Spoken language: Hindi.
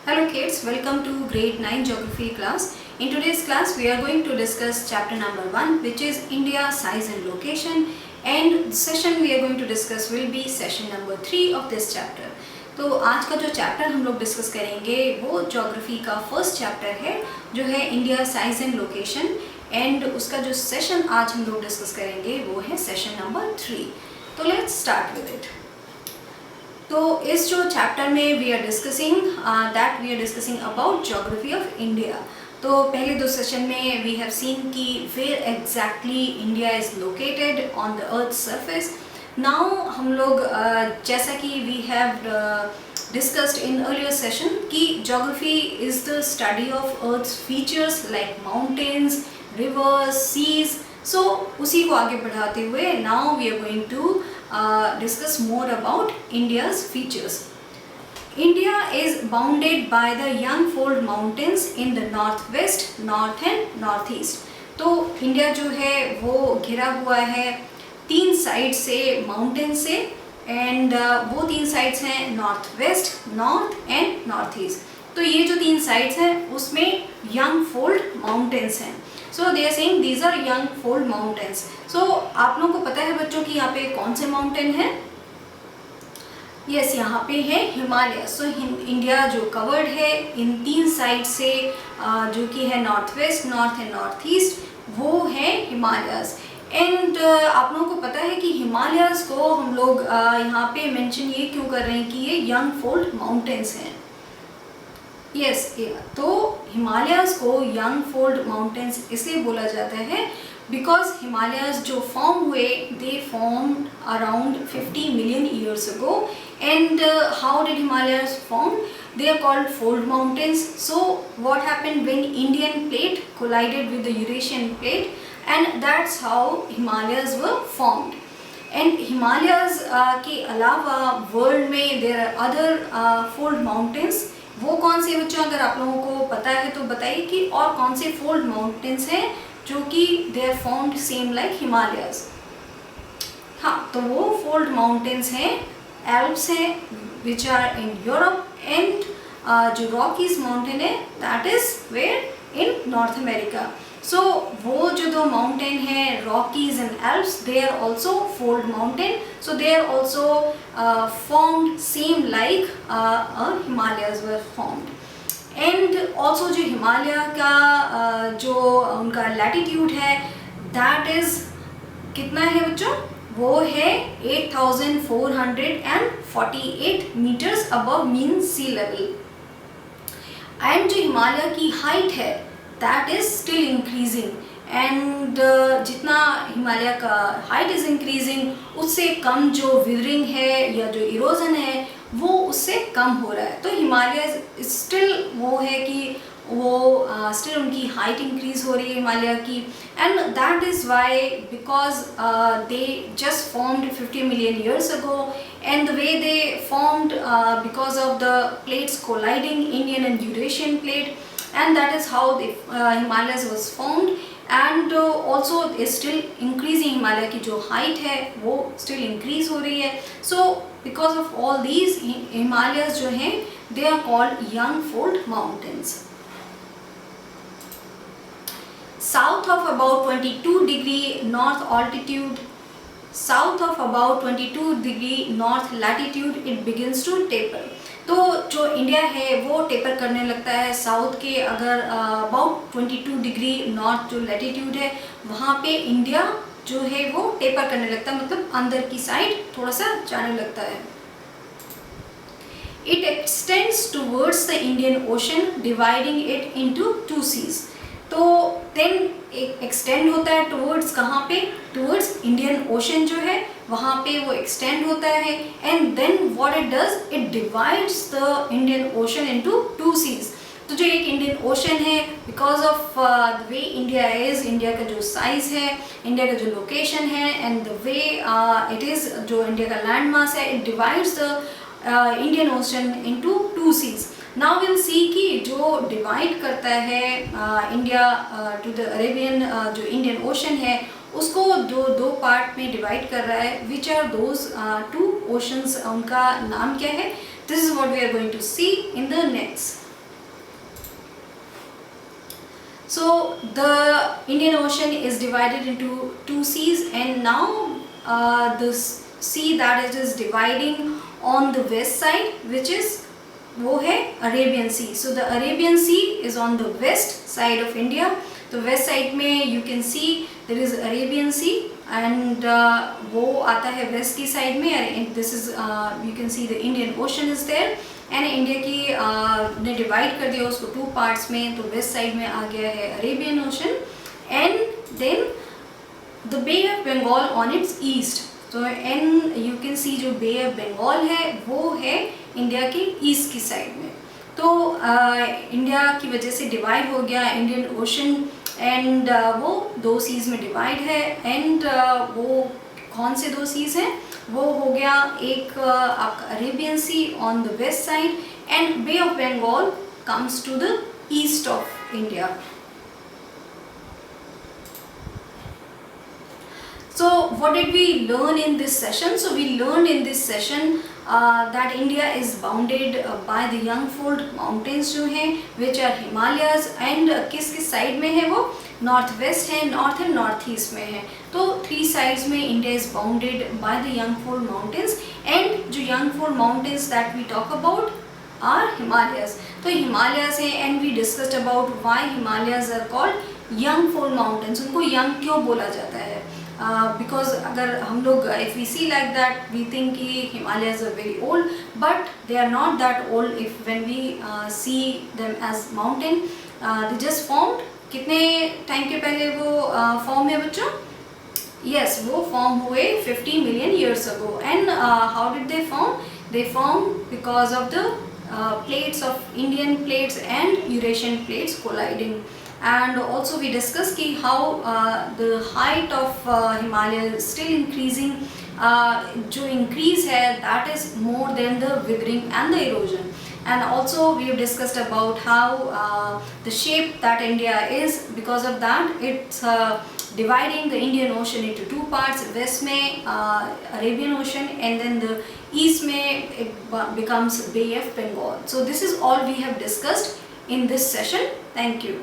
Hello kids, welcome to grade 9 geography class. In today's class we are going to discuss chapter number 1, which is India size and location, and the session we are going to discuss will be session number 3 of this chapter. तो आज का जो चैप्टर हम लोग डिस्कस करेंगे वो ज्योग्राफी का फर्स्ट चैप्टर है जो है India size and location, and उसका जो सेशन आज हम लोग डिस्कस करेंगे वो है सेशन नंबर 3. तो लेट्स स्टार्ट विद इट. तो इस जो चैप्टर में we are discussing about geography of India. तो पहले दो सेशन में वी हैव सीन कि where exactly India is located on the earth surface. Now हम लोग जैसा कि we have discussed in earlier session कि geography is the study of earth's features like mountains, rivers, seas. So उसी को आगे बढ़ाते हुए now we are going to discuss more about India's features. India is bounded by the Youngfold Mountains in the northwest, north and northeast. तो इंडिया जो है वो घिरा हुआ है तीन साइड से माउंटेन से, एंड वो तीन साइड्स हैं north west, north and north east. तो ये जो तीन साइड्स हैं उसमें यंगफोल्ड माउंटेन्स हैं. So they are saying these are young fold mountains. So आप लोगों को पता है बच्चों कि यहाँ पे कौन से माउंटेन है? यस, यहाँ पे है हिमालय. सो इंडिया जो कवर्ड है इन तीन साइड से जो कि है north west, north and north east, वो है हिमालयस. एंड आप लोगों को पता है कि हिमालयस को हम लोग यहाँ पे मेंशन ये क्यों कर रहे हैं कि ये यंगफोल्ड माउंटेन्स हैं. यस, तो हिमालयस को यंगफोल्ड माउंटेन्स इसलिए बोला जाता है बिकॉज हिमालयस जो फॉर्म हुए they form around 50 million years ago. And how did Himalayas form? They are called fold mountains. So what happened when Indian plate collided with the Eurasian plate, and that's how Himalayas were formed. And Himalayas के अलावा वर्ल्ड में there are other fold mountains. वो कौन से बच्चों, अगर आप लोगों को पता है तो बताइए कि और कौन से फोल्ड माउंटेन्स हैं जो कि they are formed same like Himalayas. हाँ, तो वो फोल्ड माउंटेन्स हैं एल्प्स हैं which are in Europe, and जो रॉकीज माउंटेन है that is where in North America. So वो जो दो माउंटेन हैं Rockies and Alps, they are also fold mountain. So they are also formed same like Himalayas were formed. And also जो हिमालय का जो उनका लैटिट्यूड है दैट इज कितना है बच्चों? वो है 8448 meters above mean sea level. And जो हिमालय की हाइट है that is still increasing, and जितना हिमालय का हाइट इज इंक्रीजिंग उससे कम जो विदरिंग है या जो इरोजन है वो उससे कम हो रहा है. तो हिमालय स्टिल वो है कि वो स्टिल उनकी हाइट इंक्रीज हो रही है हिमालय की. And that is why because they just formed 50 million years ago, and the way they formed because of the plates colliding Indian and Eurasian plate, and that is how the Himalayas was formed. And also still increasing, Himalaya की जो हाइट है वो स्टिल इंक्रीज हो रही है. So because of all these Himalayas जो हैं they are called young fold mountains. South of about 22 degree north altitude, south of about 22 degree north latitude, it begins to taper. तो जो इंडिया है वो टेपर करने लगता है साउथ के, अगर अबाउट 22 डिग्री नॉर्थ जो लैटिट्यूड है वहाँ पे इंडिया जो है वो टेपर करने लगता है, मतलब अंदर की साइड थोड़ा सा जाने लगता है. It extends towards the Indian Ocean, dividing it into two seas. तो देन एक्सटेंड होता है टुवर्ड्स कहाँ पे? टुवर्ड्स इंडियन ओशन जो है वहाँ पे वो एक्सटेंड होता है. And then what it does, it divides the Indian Ocean into two seas. तो जो एक इंडियन ओशन है because of the way India is, India का जो साइज़ है, इंडिया का जो लोकेशन है, and the way it is, जो इंडिया का लैंड मास है, it divides the Indian Ocean into two seas. Now will see कि जो डिवाइड करता है इंडिया टू द अरेबियन, जो इंडियन ओशन है उसको दो पार्ट में डिवाइड कर रहा है. Which are those two oceans, उनका नाम क्या है? This is what we are going to see in the next. So the Indian Ocean is divided into two seas, and now the sea that it is dividing on the west side, which is वो है Arabian Sea. So the Arabian Sea is on the west side of India. तो west side में you can see there is Arabian Sea, and वो आता है west की side में, and this is you can see the Indian Ocean is there. And India की ने डिवाइड कर दिया उसको टू पार्ट्स में, तो वेस्ट साइड में आ गया है Arabian Ocean, and then the Bay of Bengal on its east. तो एंड यू कैन सी जो बे ऑफ बंगाल है वो है इंडिया के ईस्ट की साइड में. तो इंडिया की वजह से डिवाइड हो गया इंडियन ओशन, एंड वो दो सीज में डिवाइड है. एंड वो कौन से दो सीज हैं? वो हो गया एक आपका Arabian Sea on the west side, and Bay of Bengal comes to the east of India. So what did we learn in this session? So we learned in this session that India is bounded by the Yangfold mountains जो हैं, which are Himalayas, and किस किस साइड में है वो? नॉर्थ वेस्ट है, नॉर्थ एंड नॉर्थ ईस्ट में है. तो थ्री साइड्स में India is bounded by the young fold mountains, and जो young fold mountains that we talk about are Himalayas. तो हिमालयस हैं, and we discussed about why Himalayas are called young fold mountains. उनको यंग क्यों बोला जाता है? बिकॉज अगर हम लोग if we see like that we think कि Himalayas are very old, but they are not that old if when we see them as mountain. They just formed कितने टाइम के पहले वो फॉर्म है बच्चों? यस, वो फॉर्म हुए 50 million years ago. And how did they form? They form because of the plates of Indian plates and Eurasian plates colliding. And also we discussed ki how the height of Himalaya is still increasing. जो increase है that is more than the weathering and the erosion. And also we have discussed about how the shape that India is, because of that it's dividing the Indian Ocean into two parts. West में Arabian Ocean, and then the east में it becomes Bay of Bengal. So this is all we have discussed in this session. Thank you.